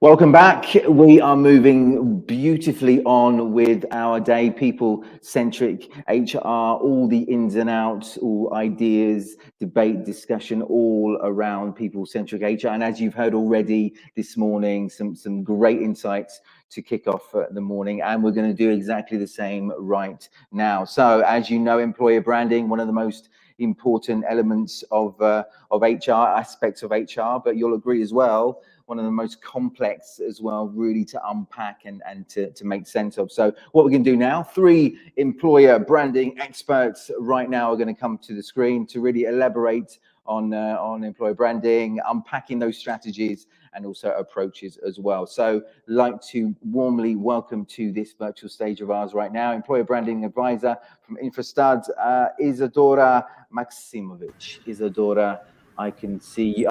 Welcome back. We are moving beautifully on with our day, people-centric HR, all the ins and outs, all ideas, debate, discussion, all around people-centric HR. And as you've heard already this morning, some great insights to kick off the morning. And we're going to do exactly the same right now. So as you know, employer branding, one of the most important elements of HR, aspects of HR, but you'll agree as well, one of the most complex as well, really to unpack and to make sense of. So what we're going to do now, 3 employer branding experts right now are going to come to the screen to really elaborate on employer branding, unpacking those strategies and also approaches as well. So like to warmly welcome to this virtual stage of ours right now, employer branding advisor from Infostud, Isadora Maksimovic. Isadora, I can see you.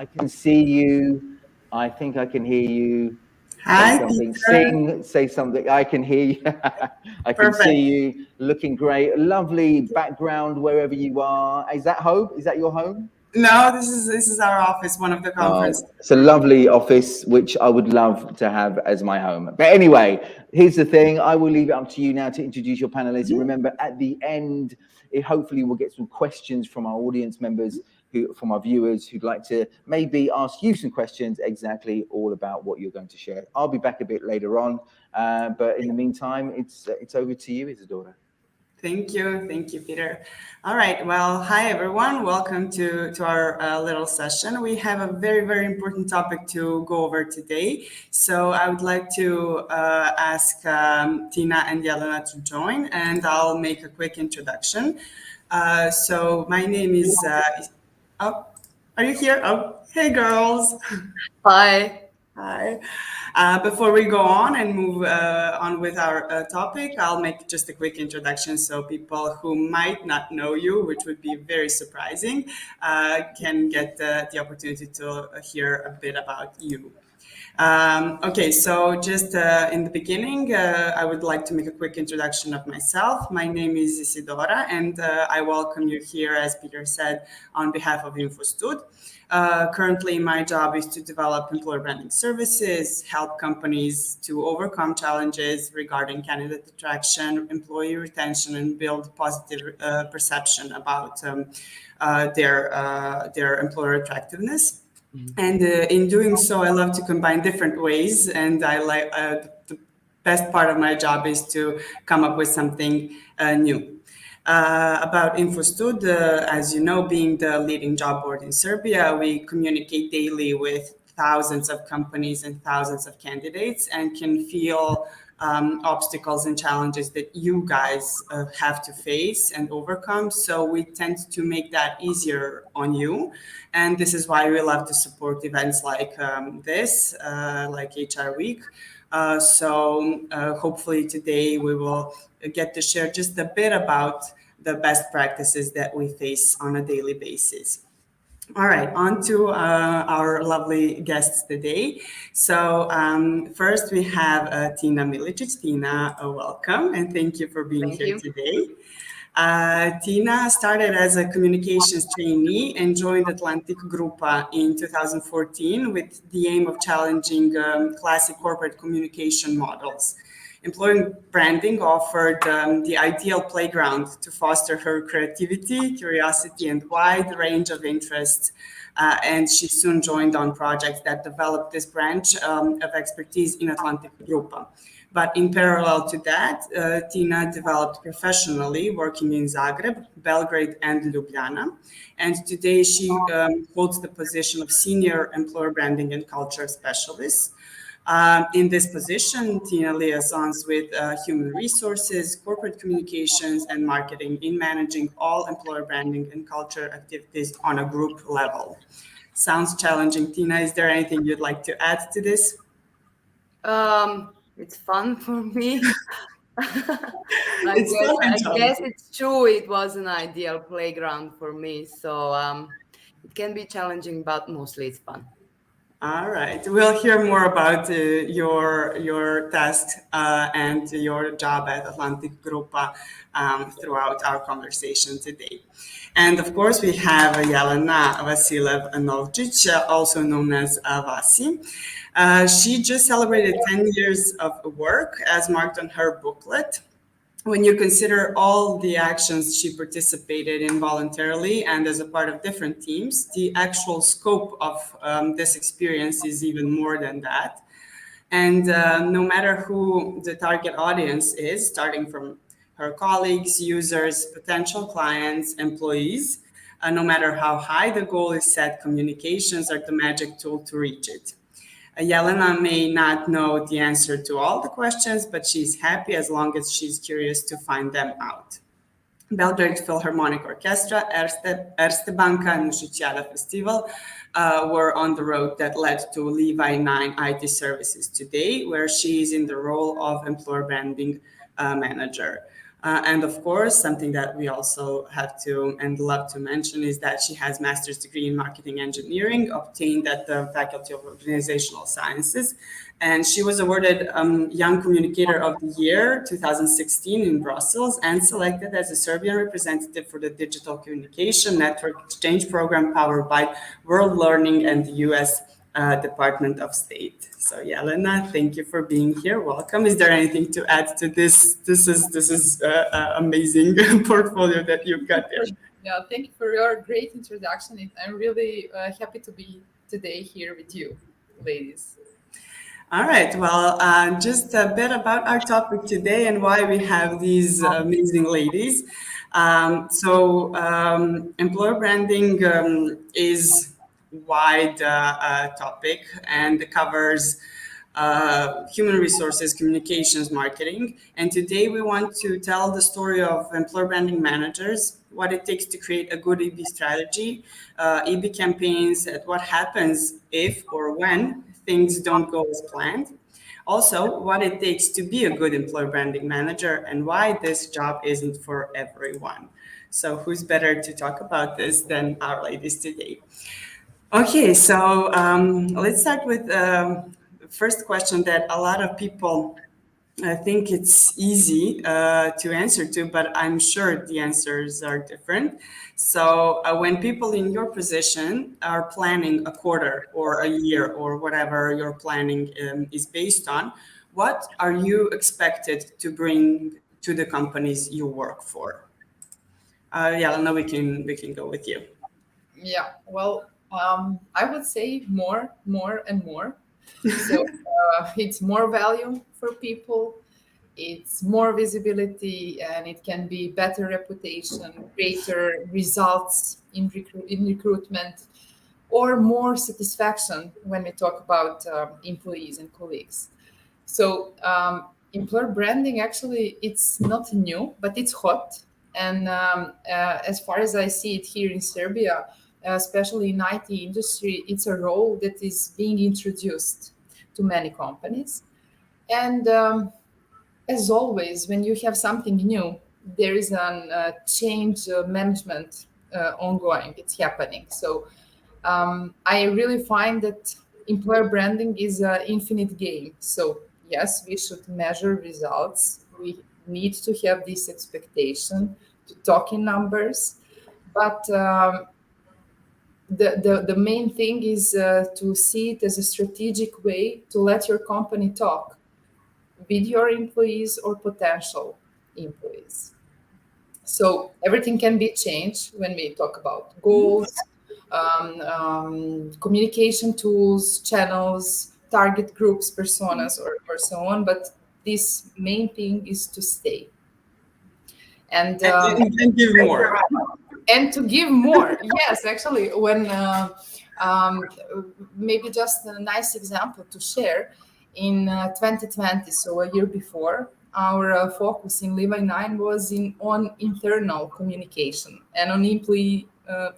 I think I can hear you. Hi, Say something. Peter. Say something. I can hear you. I can Perfect. see you. Looking great. Lovely background wherever you are. Is that home? Is that your home? No, this is our office, one of the conference. It's a lovely office, which I would love to have as my home. But anyway, here's the thing. I will leave it up to you now to introduce your panelists. And remember, at the end, hopefully we'll get some questions from our audience members, from our viewers who'd like to maybe ask you some questions exactly all about what you're going to share. I'll be back a bit later on. But in the meantime, it's over to you, Isadora. Thank you, Peter. All right, well, hi everyone. Welcome to our little session. We have a very important topic to go over today. So I would like to ask Tina and Jelena to join, and I'll make a quick introduction. So my name is. Oh, are you here? Oh, hey girls. Hi. Hi. Before we go on and move on with our topic, I'll make just a quick introduction so people who might not know you, which would be very surprising, can get the opportunity to hear a bit about you. Okay, so just in the beginning, I would like to make a quick introduction of myself. My name is Isidora, and I welcome you here, as Peter said, on behalf of Infostud. Currently, my job is to develop employer branding services, help companies to overcome challenges regarding candidate attraction, employee retention, and build positive perception about their employer attractiveness. And in doing so, I love to combine different ways, and I like the best part of my job is to come up with something new. About Infostud, as you know, being the leading job board in Serbia, we communicate daily with thousands of companies and thousands of candidates and can feel obstacles and challenges that you guys have to face and overcome. So we tend to make that easier on you. And this is why we love to support events like this, like HR Week. So hopefully today we will get to share just a bit about the best practices that we face on a daily basis. All right, on to our lovely guests today. So first we have Tina Milicic. Tina, welcome, and thank you for being here today. Tina started as a communications trainee and joined Atlantic Grupa in 2014 with the aim of challenging classic corporate communication models. Employer branding offered the ideal playground to foster her creativity, curiosity, and wide range of interests. And she soon joined on projects that developed this branch of expertise in Atlantic Grupa. But in parallel to that, Tina developed professionally, working in Zagreb, Belgrade, and Ljubljana. And today she holds the position of Senior Employer Branding and Culture Specialist. In this position, Tina liaisons with human resources, corporate communications, and marketing in managing all employer branding and culture activities on a group level. Sounds challenging. Tina, is there anything you'd like to add to this? It's fun for me. I guess it's true. It was an ideal playground for me. So it can be challenging, but mostly it's fun. All right. We'll hear more about your task and your job at Atlantic Grupa throughout our conversation today. And of course, we have Yelena Vasilev Novcic, also known as Vasi. She just celebrated 10 years of work as marked on her booklet. When you consider all the actions she participated in voluntarily and as a part of different teams, the actual scope of this experience is even more than that. And no matter who the target audience is, starting from her colleagues, users, potential clients, employees, no matter how high the goal is set, communications are the magic tool to reach it. Yelena may not know the answer to all the questions, but she's happy as long as she's curious to find them out. Belgrade Philharmonic Orchestra, Erste Banka, and Musiciala Festival were on the road that led to Levi 9 IT Services today, where she is in the role of employer branding manager. And of course, something that we also have to and love to mention is that she has master's degree in marketing engineering, obtained at the Faculty of Organizational Sciences. And she was awarded Young Communicator of the Year 2016 in Brussels and selected as a Serbian representative for the Digital Communication Network Exchange Program powered by World Learning and the US Department of State. So Yelena, thank you for being here. Welcome. Is there anything to add to this? This is amazing portfolio that you've got there. Yeah, thank you for your great introduction. I'm really happy to be today here with you, ladies. All right. Well, just a bit about our topic today and why we have these amazing ladies. Employer branding is wide topic and covers human resources, communications, marketing. And today we want to tell the story of employer branding managers, what it takes to create a good EB strategy, EB campaigns, and what happens if or when things don't go as planned. Also, what it takes to be a good employer branding manager and why this job isn't for everyone. So who's better to talk about this than our ladies today? Okay, so let's start with the first question that a lot of people think it's easy to answer to, but I'm sure the answers are different. So when people in your position are planning a quarter or a year or whatever your planning is based on, what are you expected to bring to the companies you work for? Yelena, we can go with you. Yeah, well, I would say more, and more. So it's more value for people, it's more visibility, and it can be better reputation, greater results in recruitment, or more satisfaction when we talk about employees and colleagues. So employer branding, actually, it's not new, but it's hot. And as far as I see it here in Serbia, especially in IT industry, it's a role that is being introduced to many companies. And as always, when you have something new, there is a change management ongoing. It's happening. So I really find that employer branding is an infinite game. So yes, we should measure results. We need to have this expectation to talk in numbers, but the main thing is to see it as a strategic way to let your company talk with your employees or potential employees. So everything can be changed when we talk about goals, communication tools, channels, target groups, personas, or so on. But this main thing is to stay. And give more. And to give more. Yes, actually, when maybe just a nice example to share, in 2020, so a year before, our focus in Levi 9 was on internal communication and on employee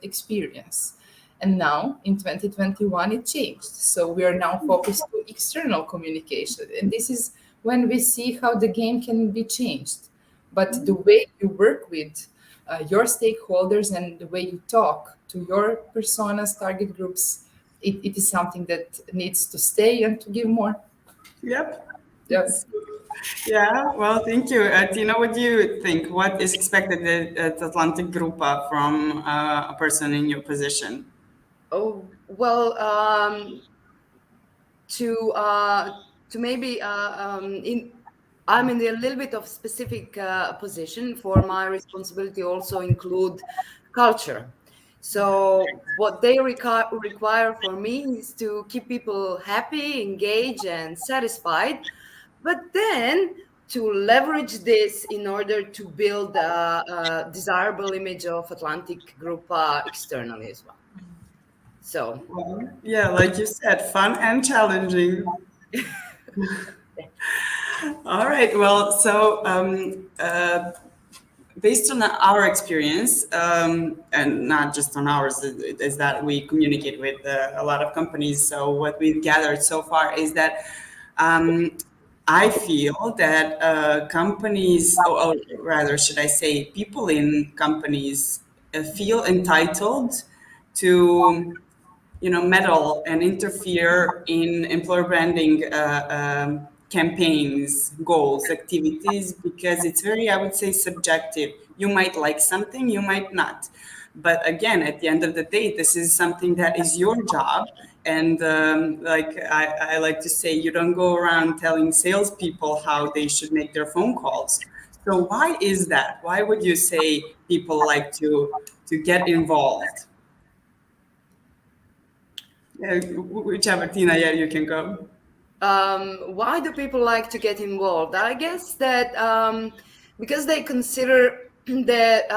experience. And now in 2021, it changed. So we are now focused on external communication. And this is when we see how the game can be changed. But the way you work with your stakeholders and the way you talk to your personas, target groups, it is something that needs to stay and to give more. Yep. Yes. Yeah, well, thank you. Tina, what do you think? What is expected at Atlantic Grupa from a person in your position? Oh, well, to maybe in I'm in a little bit of specific position. For my responsibility also include culture. So what they require for me is to keep people happy, engaged, and satisfied, but then to leverage this in order to build a desirable image of Atlantic Group externally as well. So Well, yeah, like you said, fun and challenging. All right. Well, so based on our experience, and not just on ours, is that we communicate with a lot of companies. So what we've gathered so far is that um, I feel that companies, or rather, should I say, people in companies feel entitled to meddle and interfere in employer branding campaigns, goals, activities, because it's very, I would say, subjective. You might like something, you might not. But again, at the end of the day, this is something that is your job. And like I like to say, you don't go around telling salespeople how they should make their phone calls. So why is that? Why would you say people like to get involved? Whichever, Tina, yeah, you can go. why do people like to get involved? I guess that because they consider that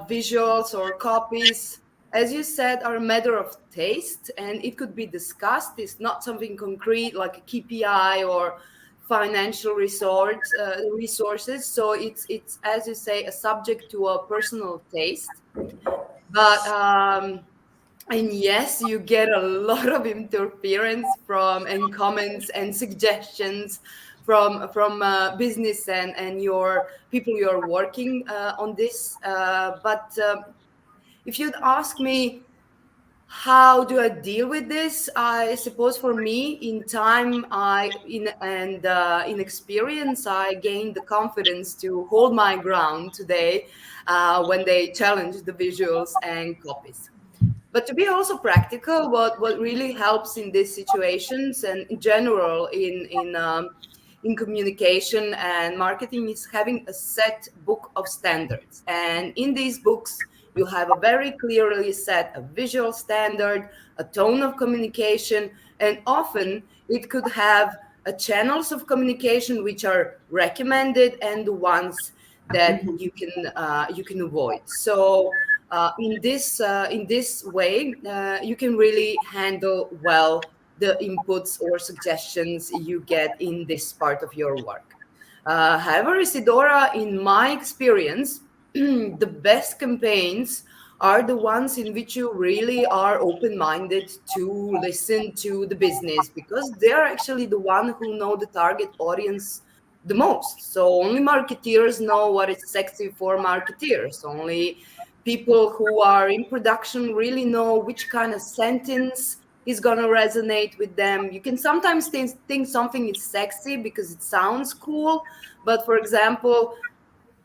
visuals or copies, as you said, are a matter of taste, and it could be discussed. It's not something concrete like a KPI or financial resources. So it's as you say, a subject to a personal taste. But and yes, you get a lot of interference from and comments and suggestions from business and your people you're working on this. But if you'd ask me, how do I deal with this? I suppose for me, in time, in experience, I gained the confidence to hold my ground today when they challenge the visuals and copies. But to be also practical, what really helps in these situations and in general in communication and marketing is having a set book of standards. And in these books, you have a very clearly set a visual standard, a tone of communication, and often it could have a channels of communication which are recommended and the ones that you can avoid. So in this way, you can really handle well the inputs or suggestions you get in this part of your work. However, Isidora, in my experience, the best campaigns are the ones in which you really are open-minded to listen to the business, because they're actually the one who know the target audience the most. So only marketeers know what is sexy for marketeers. Only people who are in production really know which kind of sentence is going to resonate with them. You can sometimes think something is sexy because it sounds cool, but for example,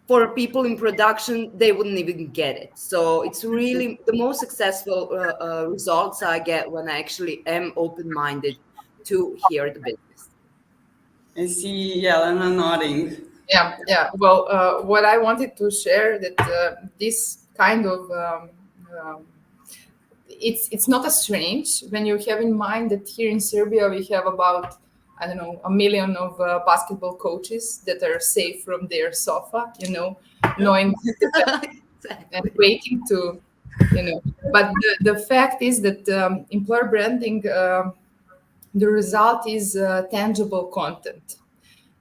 for people in production, they wouldn't even get it. So it's really the most successful results I get when I actually am open-minded to hear the business. I see Yelena nodding. Yeah. Well, what I wanted to share that this kind of it's not as strange when you have in mind that here in Serbia we have about, I don't know, 1 million of basketball coaches that are safe from their sofa, knowing and waiting to, But the fact is that employer branding, the result is tangible content.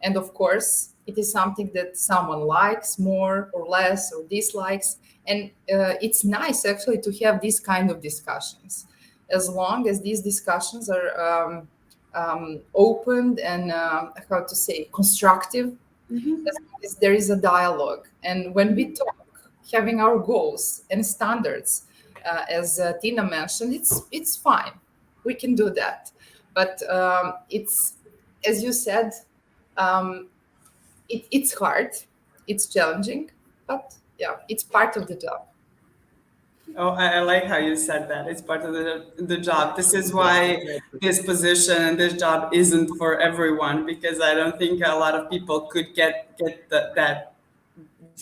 And of course, it is something that someone likes more or less or dislikes. And it's nice actually to have these kind of discussions, as long as these discussions are opened and, how to say, constructive, as long as there is a dialogue. And when we talk, having our goals and standards, as Tina mentioned, it's fine. we can do that. But it's, as you said, um, it's hard, it's challenging, but yeah, it's part of the job. Oh, I like how you said that. It's part of the job. This is why this position and this job isn't for everyone, because I don't think a lot of people could get that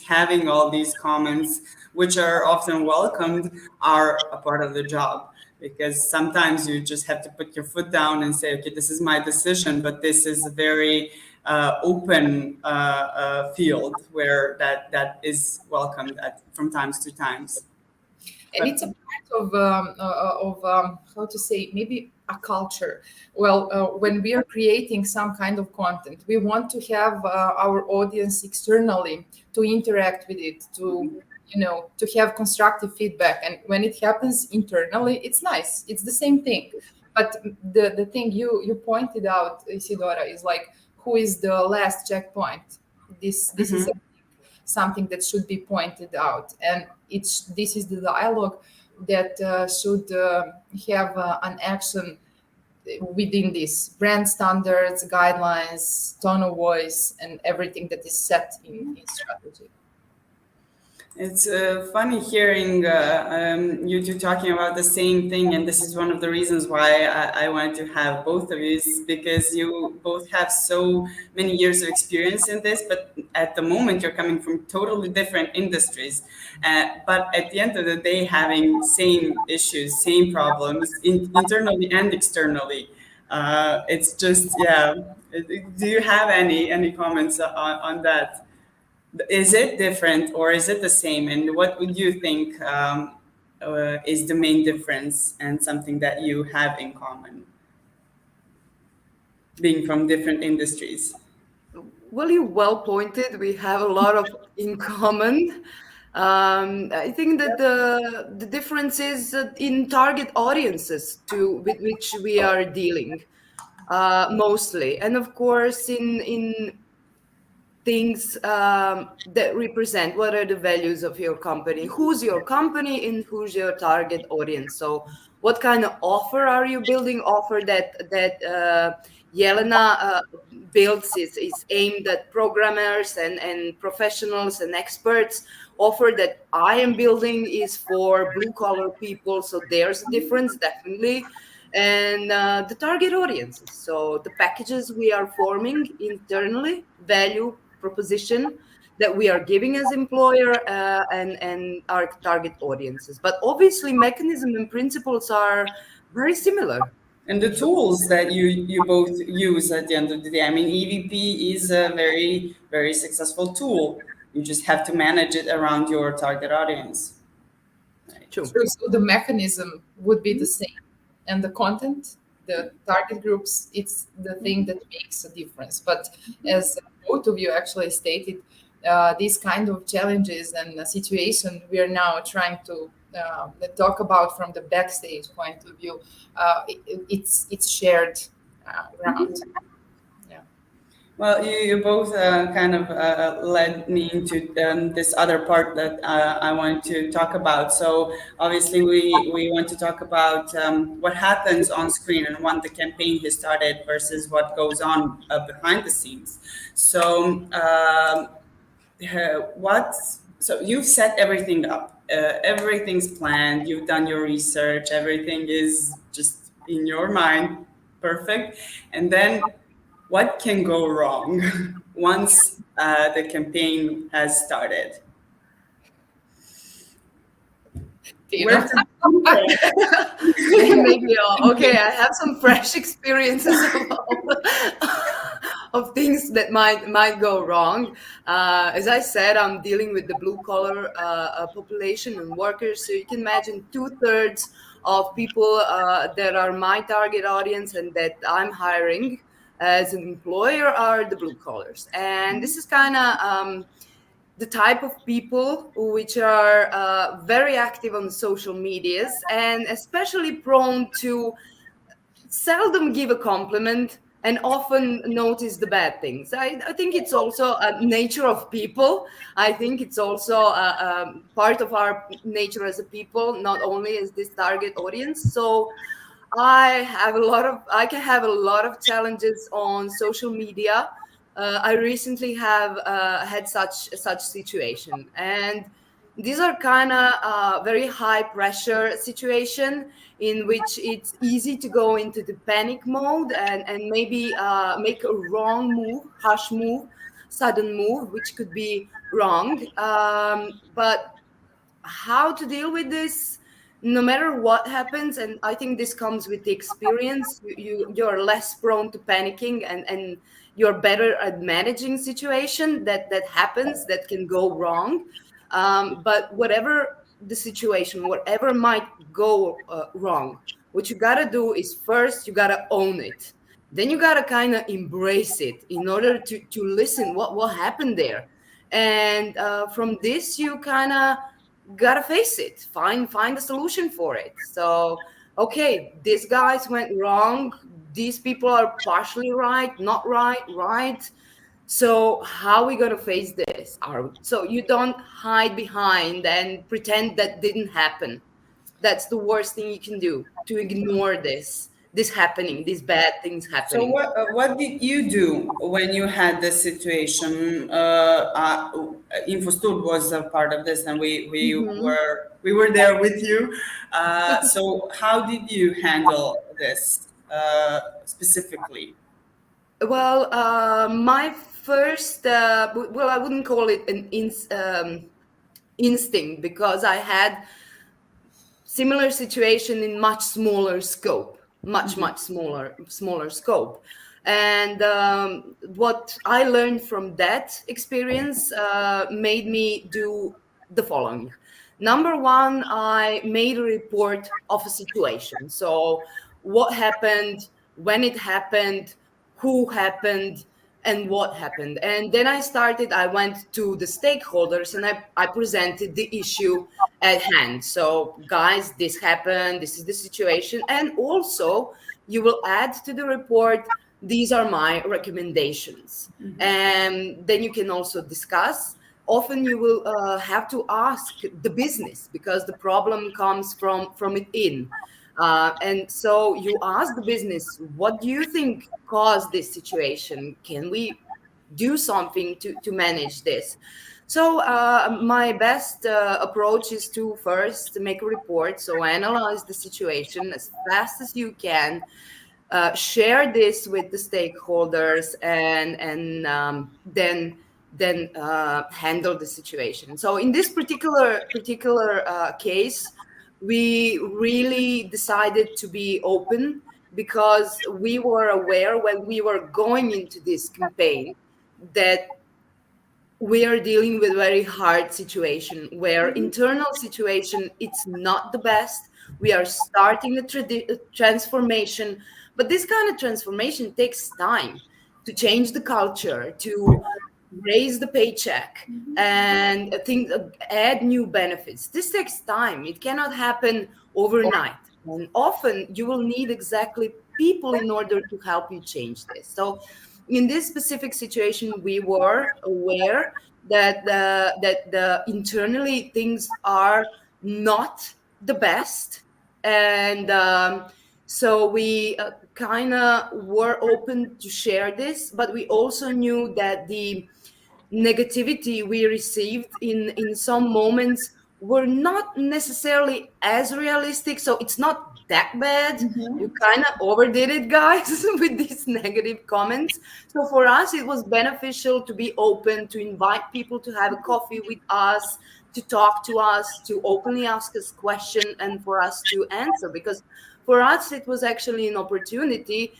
having all these comments, which are often welcomed, are a part of the job. Because sometimes you just have to put your foot down and say, okay, this is my decision, but this is a very open field where that is welcomed from times to times. And it's a part of how to say, maybe a culture. Well, when we are creating some kind of content, we want to have our audience externally to interact with it, to to have constructive feedback. And when it happens internally, it's nice, it's the same thing. But the thing you pointed out, Isidora, is like, who is the last checkpoint? This is something that should be pointed out, and this is the dialogue that should have an action within this brand standards, guidelines, tone of voice, and everything that is set in strategy. It's funny hearing you two talking about the same thing, and this is one of the reasons why I wanted to have both of you, is because you both have so many years of experience in this, but at the moment you're coming from totally different industries, but at the end of the day having same issues, same problems, internally and externally. It's just, yeah. Do you have any comments on that? Is it different or is it the same? And what would you think is the main difference and something that you have in common, being from different industries? Well, you well pointed. We have a lot of in common. I think that the difference is in target audiences with which we are dealing mostly, and of course in things that represent what are the values of your company, who's your company, and who's your target audience. So what kind of offer are you building? Offer that Yelena builds is aimed at programmers and professionals and experts. Offer that I am building is for blue collar people, so there's a difference definitely. And the target audiences, so the packages we are forming internally, value proposition that we are giving as employer, and our target audiences. But obviously mechanism and principles are very similar. And the tools that you both use at the end of the day. I mean, EVP is a very, very successful tool. You just have to manage it around your target audience. True. So the mechanism would be the same, and the content, the target groups, it's the thing that makes a difference. But as both of you actually stated, these kind of challenges and situation we are now trying to talk about from the backstage point of view, it's shared ground. Yeah. Well, you both kind of led me into this other part that I wanted to talk about. So obviously we want to talk about what happens on screen and when the campaign has started versus what goes on behind the scenes. So so you've set everything up. Everything's planned. You've done your research. Everything is just in your mind, perfect. And then what can go wrong once the campaign has started? Where to Maybe okay, I have some fresh experiences of things that might go wrong. As I said, I'm dealing with the blue collar population and workers, so you can imagine 2/3 of people that are my target audience and that I'm hiring as an employer are the blue collars. And this is kind of the type of people which are very active on social medias and especially prone to seldom give a compliment and often notice the bad things. I think it's also a nature of people. I think it's also part of our nature as a people, not only as this target audience. So I can have a lot of challenges on social media. I recently have had such situation, and these are kind of very high pressure situation in which it's easy to go into the panic mode and maybe make a wrong move, harsh move, sudden move, which could be wrong. But how to deal with this no matter what happens, and I think this comes with the experience. You're less prone to panicking, and you're better at managing situation that happens that can go wrong. But whatever the situation, whatever might go wrong, what you gotta do is first you gotta own it, then you gotta kind of embrace it in order to listen what happened there. And from this you kind of gotta face it, find a solution for it. So okay, these guys went wrong, these people are partially right, not right, right. So how are we gonna face this? So you don't hide behind and pretend that didn't happen. That's the worst thing you can do, to ignore this happening, these bad things So happening. what did you do when you had this situation? Infostud was a part of this, and Mhm. we were there with you. So how did you handle this specifically? Well, my first, well, I wouldn't call it an instinct, because I had similar situation in much smaller scope, much smaller scope. And what I learned from that experience made me do the following. Number one, I made a report of a situation. So what happened, when it happened, who happened, and what happened. And then I went to the stakeholders and I presented the issue at hand. So, guys, this happened, this is the situation. And also, you will add to the report, these are my recommendations. And then you can also discuss. Often you will have to ask the business, because the problem comes from it in. And so you ask the business, what do you think caused this situation? Can we do something to manage this? So my best approach is to first make a report. So analyze the situation as fast as you can, share this with the stakeholders, and then handle the situation. So in this particular case, we really decided to be open, because we were aware when we were going into this campaign that we are dealing with very hard situation, where internal situation it's not the best. We are starting a transformation, but this kind of transformation takes time to change the culture, to raise the paycheck, and add new benefits. This takes time. It cannot happen overnight, and often you will need exactly people in order to help you change this. So in this specific situation, we were aware that the internally things are not the best, and so we kind of were open to share this, but we also knew that the negativity we received in some moments were not necessarily as realistic. So it's not that bad. You kind of overdid it, guys, with these negative comments. So for us it was beneficial to be open, to invite people to have a coffee with us, to talk to us, to openly ask us question, and for us to answer, because for us it was actually an opportunity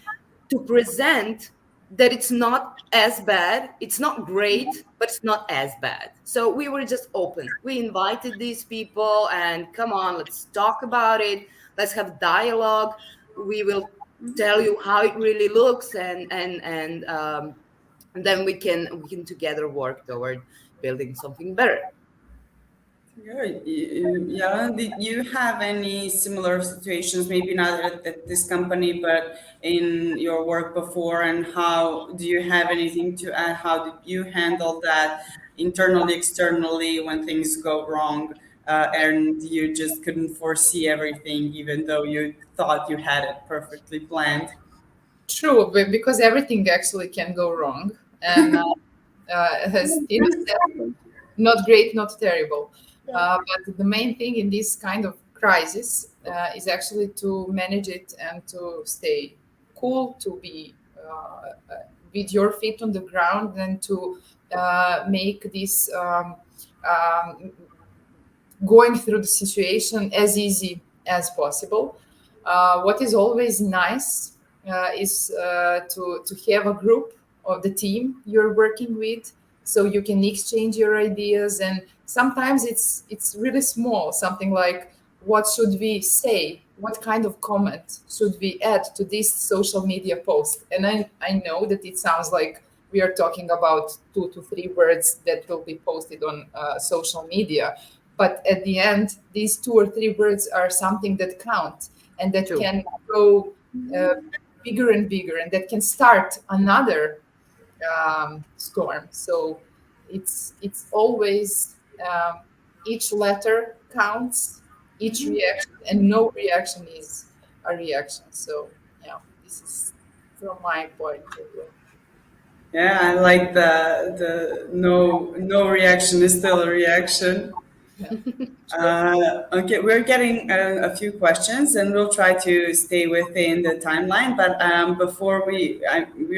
to present that it's not as bad, it's not great, but it's not as bad. So we were just open. We invited these people, and come on, let's talk about it. Let's have dialogue. We will tell you how it really looks, and then we can together work toward building something better. Good. Yeah. Did you have any similar situations, maybe not at this company, but in your work before? And how do you have anything to add? How did you handle that internally, externally, when things go wrong? and you just couldn't foresee everything, even though you thought you had it perfectly planned. True, but because everything actually can go wrong, and as Tina said, not great, not terrible. But the main thing in this kind of crisis is actually to manage it and to stay cool, to be with your feet on the ground, and to make this going through the situation as easy as possible. What is always nice is to have a group of the team you're working with, so you can exchange your ideas. And sometimes it's really small, something like, what should we say? What kind of comment should we add to this social media post? And I know that it sounds like we are talking about 2 to 3 words that will be posted on social media, but at the end, these 2 or 3 words are something that count and that True. can go bigger and bigger, and that can start another storm. So it's always each letter counts, each reaction, and no reaction is a reaction. So yeah, this is from my point of view. Yeah, I like the no reaction is still a reaction. Yeah. Okay, we're getting a few questions, and we'll try to stay within the timeline. But before we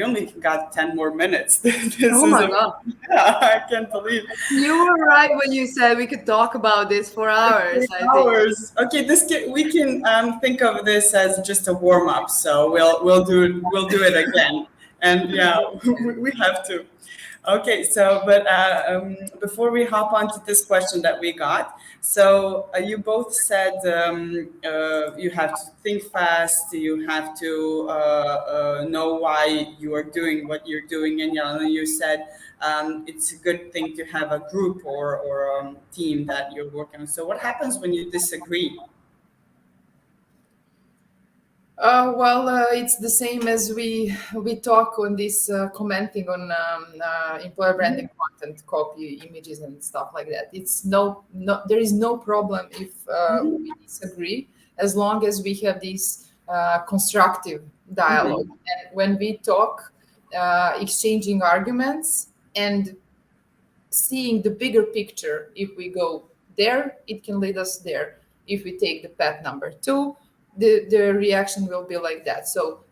only got 10 more minutes. This Oh is my God. I can't believe You were right when you said we could talk about this for hours, I think. hours. Okay, we can think of this as just a warm up. So we'll do it again, and yeah, we have to. Okay, so but before we hop onto this question that we got, so you both said you have to think fast, you have to know why you are doing what you're doing, and you said it's a good thing to have a group or team that you're working on. So what happens when you disagree? It's the same as we talk on this commenting on employer branding content, copy, images, and stuff like that. It's no there is no problem if we disagree, as long as we have this constructive dialogue. And when we talk, exchanging arguments and seeing the bigger picture, if we go there, it can lead us there. If we take the path number 2, the reaction will be like that. So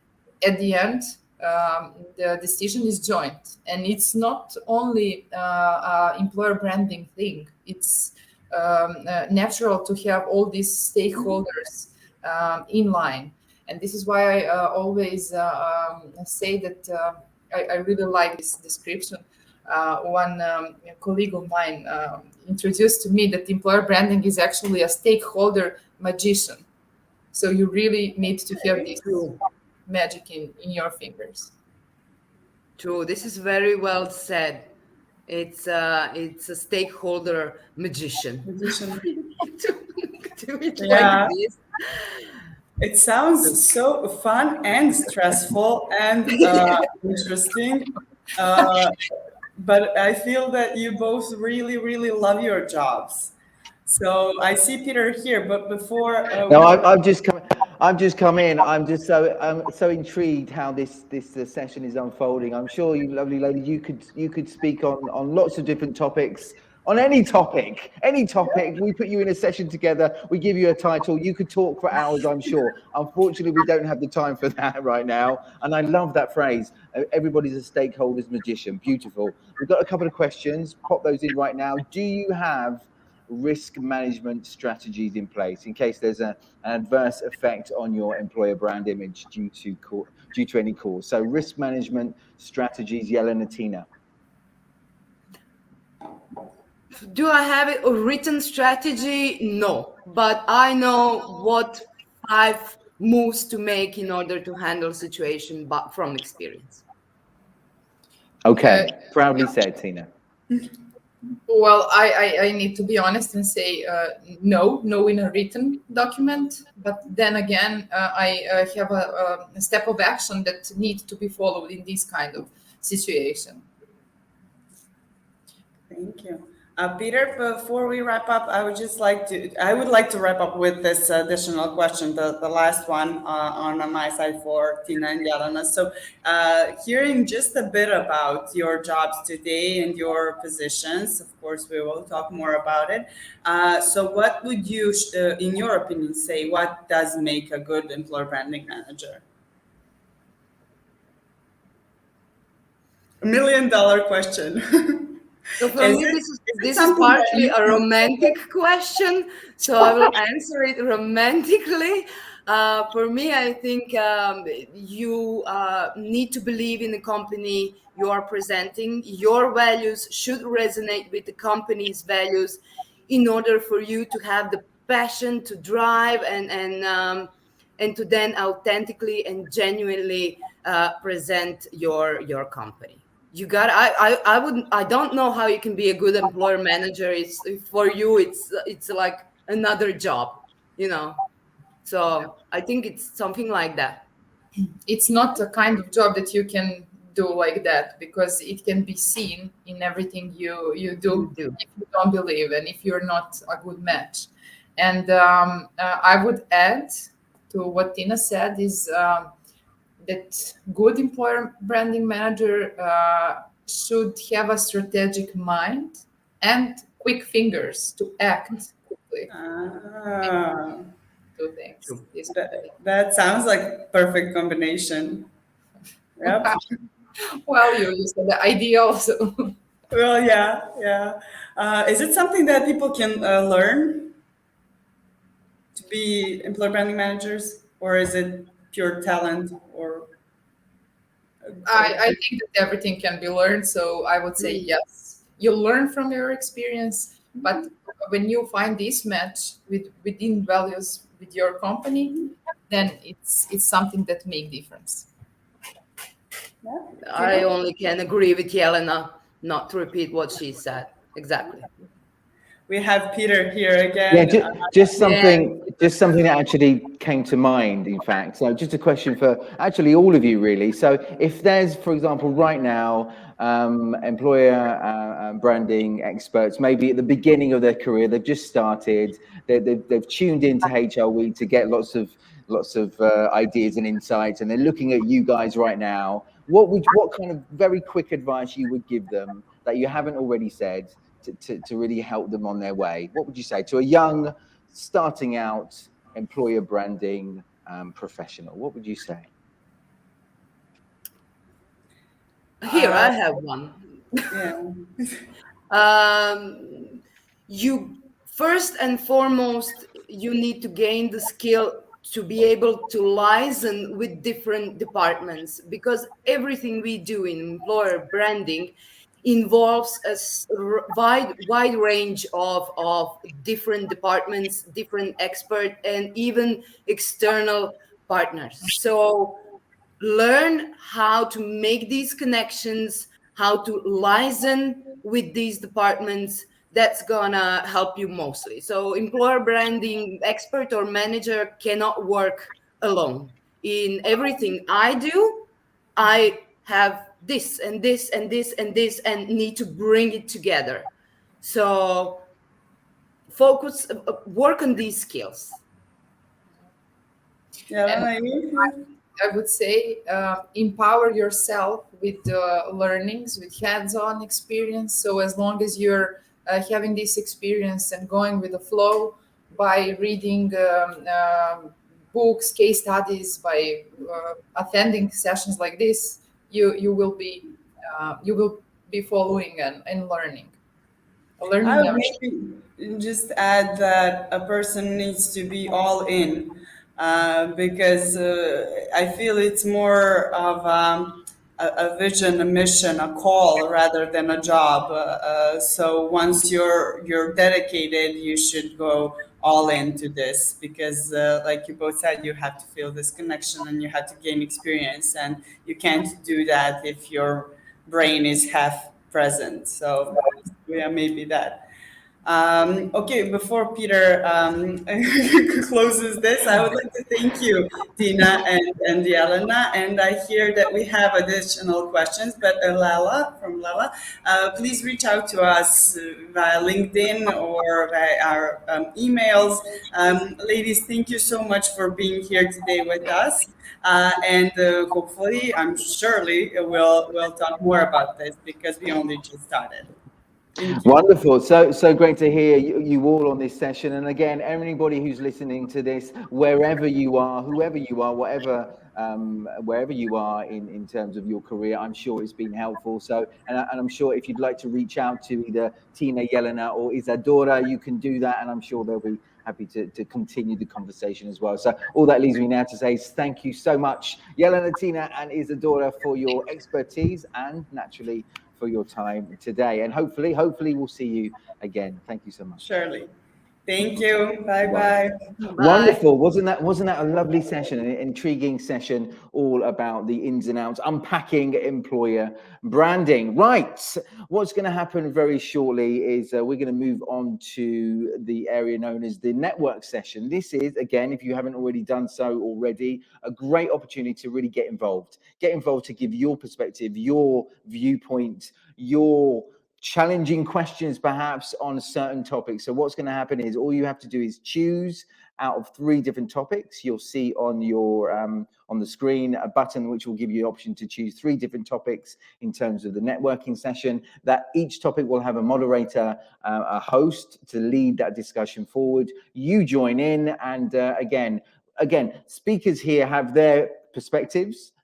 at the end, the decision is joint, and it's not only employer branding thing. It's natural to have all these stakeholders in line, and this is why I always say that I really like this description. One colleague of mine introduced to me that employer branding is actually a stakeholder magician. So you really need to have this magic in your fingers. True. This is very well said. It's a stakeholder magician. Do it Yeah. like this. It sounds so fun and stressful and interesting. But I feel that you both really, really love your jobs. So I see Peter here, but before No, I've just come. I've just come in. I'm so intrigued how this session is unfolding. I'm sure you lovely lady, you could speak on lots of different topics, on any topic. We put you in a session together. We give you a title. You could talk for hours, I'm sure. Unfortunately, we don't have the time for that right now. And I love that phrase. Everybody's a stakeholder's magician. Beautiful. We've got a couple of questions. Pop those in right now. Do you have risk management strategies in place in case there's an adverse effect on your employer brand image due to any cause? So risk management strategies, Yelena, Tina. Do I have a written strategy? No, but I know what 5 moves to make in order to handle situation, but from experience. Okay, proudly said, Tina. Well, I need to be honest and say no in a written document. But then again, I have a step of action that needs to be followed in this kind of situation. Thank you. Peter, before we wrap up, I would like to wrap up with this additional question, the last one on my side for Tina and Yelena. So, hearing just a bit about your jobs today and your positions, of course, we will talk more about it. So, what would you, in your opinion, say, what does make a good employer branding manager? $1 million question. So for Is me, it, is it this is something that partly you a romantic question, so I will answer it romantically. For me, I think you need to believe in the company you are presenting. Your values should resonate with the company's values in order for you to have the passion to drive and to then authentically and genuinely present your company. You got I wouldn't, I don't know how you can be a good employer manager. It's for you, it's like another job, you know. So I think it's something like that. It's not a kind of job that you can do like that, because it can be seen in everything you You do do. if you don't believe and if you're not a good match. And I would add to what Tina said is that good employer branding manager should have a strategic mind and quick fingers to act quickly and Ah, do things. True. that sounds like perfect combination. Yep. Well, you said the idea also. Well, yeah, yeah. Is it something that people can learn to be employer branding managers, or is it pure talent? Or I think that everything can be learned. So I would say yes. You learn from your experience, but when you find this match within values with your company, then it's something that make difference. yeah, I Tina? only can agree with Yelena, not to repeat what she said. Exactly. We have Peter here Yeah, again. Yeah. just something that actually came to mind, in fact. So just a question for actually all of you, really. So if there's, for example, right now, employer branding experts, maybe at the beginning of their career, they've just started, they've tuned into HR Week to get lots of ideas and insights, and they're looking at you guys right now. What kind of very quick advice you would give them that you haven't already said to really help them on their way? What would you say to a young, starting out employer branding professional? What would you say? Here Uh, I have one. yeah. um, you first and foremost, you need to gain the skill to be able to liaison with different departments, because everything we do in employer branding involves a wide range of different departments, different expert, and even external partners. So learn how to make these connections, how to liaison with these departments. That's gonna help you mostly. So employer branding expert or manager cannot work alone. In everything I do, I have this and this and this and this and need to bring it together. So focus, work on these skills. Yeah, And Lana, you? I would say empower yourself with learnings, with hands-on experience. So as long as you're having this experience and going with the flow by reading books, case studies, by attending sessions like this, you will be following and learning. I Learning would never. maybe just add that a person needs to be all in, because I feel it's more of a vision, a mission, a call rather than a job. So once you're dedicated, you should go all into this, because, like you both said, you have to feel this connection and you have to gain experience, and you can't do that if your brain is half present. So yeah, maybe that. Okay, before Peter closes this, I would like to thank you, Tina and Yelena. And I hear that we have additional questions, but Lala, please reach out to us via LinkedIn or via our emails. Ladies, thank you so much for being here today with us. And hopefully, I'm surely we'll talk more about this because we only just started. Thank you. Wonderful. So great to hear you all on this session. And again, anybody who's listening to this, wherever you are, whoever you are, wherever you are in terms of your career, I'm sure it's been helpful. So, and I'm sure if you'd like to reach out to either Tina, Yelena, or Isadora, you can do that, and I'm sure they'll be happy to continue the conversation as well. So all that leaves me now to say is thank you so much, Yelena, Tina, and Isadora, for your expertise and naturally for your time today. And hopefully we'll see you again. Thank you so much. Surely. Thank you. Bye-bye. Wonderful. Wasn't that a lovely session, an intriguing session all about the ins and outs, unpacking employer branding. Right. What's going to happen very shortly is we're going to move on to the area known as the network session. This is, again, if you haven't already done so already, a great opportunity to really get involved to give your perspective, your viewpoint, your challenging questions perhaps on certain topics. So what's going to happen is all you have to do is choose out of 3 different topics. You'll see on your on the screen a button which will give you the option to choose 3 different topics in terms of the networking session. That each topic will have a moderator, a host to lead that discussion forward. You join in, and again, speakers here have their perspectives.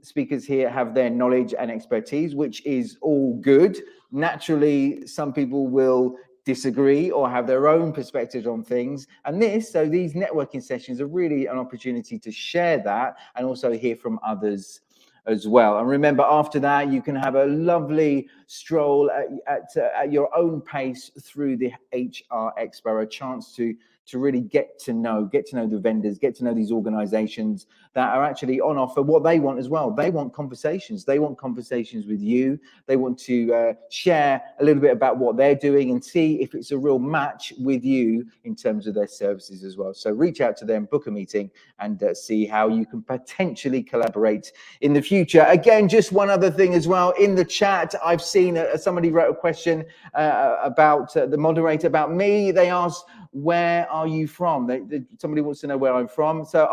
Speakers here have their knowledge and expertise, which is all good. Naturally, some people will disagree or have their own perspectives on things. And these networking sessions are really an opportunity to share that and also hear from others as well. And remember, after that, you can have a lovely stroll at your own pace through the HR Expo, a chance to really get to know the vendors, get to know these organizations that are actually on offer. What they want as well, they want conversations. They want conversations with you. They want to share a little bit about what they're doing and see if it's a real match with you in terms of their services as well. So reach out to them, book a meeting, and see how you can potentially collaborate in the future. Again, just one other thing as well. In the chat, I've seen somebody wrote a question about the moderator, about me. They asked, where are you from? Somebody wants to know where I'm from. So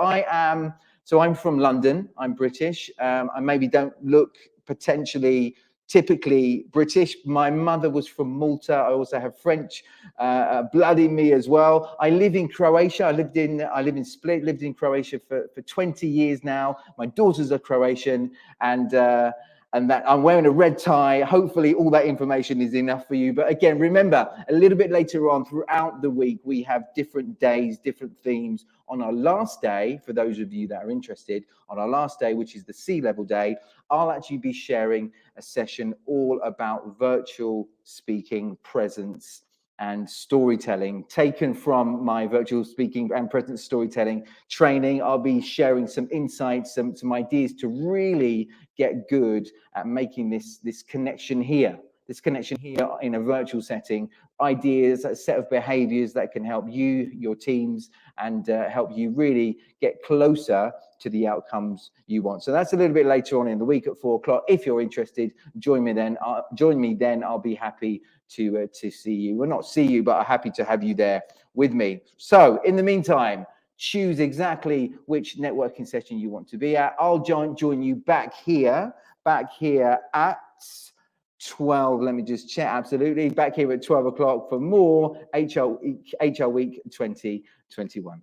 I'm from London. I'm British. I maybe don't look potentially typically British. My mother was from Malta. I also have French blood in me as well. I live in Croatia. I live in Split, lived in Croatia for 20 years now. My daughters are Croatian, and that I'm wearing a red tie. Hopefully all that information is enough for you. But again, remember, a little bit later on throughout the week, we have different days, different themes. On our last day, for those of you that are interested, on our last day, which is the C-level day, I'll actually be sharing a session all about virtual speaking, presence, and storytelling, taken from my virtual speaking and presence storytelling training. I'll be sharing some insights, some ideas to really get good at making this connection here in a virtual setting, ideas, a set of behaviors that can help you, your teams, and help you really get closer to the outcomes you want. So that's a little bit later on in the week at 4 o'clock. If you're interested, join me then. I'll be happy to see you. Well, not see you, but I'm happy to have you there with me. So in the meantime, choose exactly which networking session you want to be at. I'll join you back here at 12. Let me just check. Absolutely. Back here at 12 o'clock for more HR Week 2021.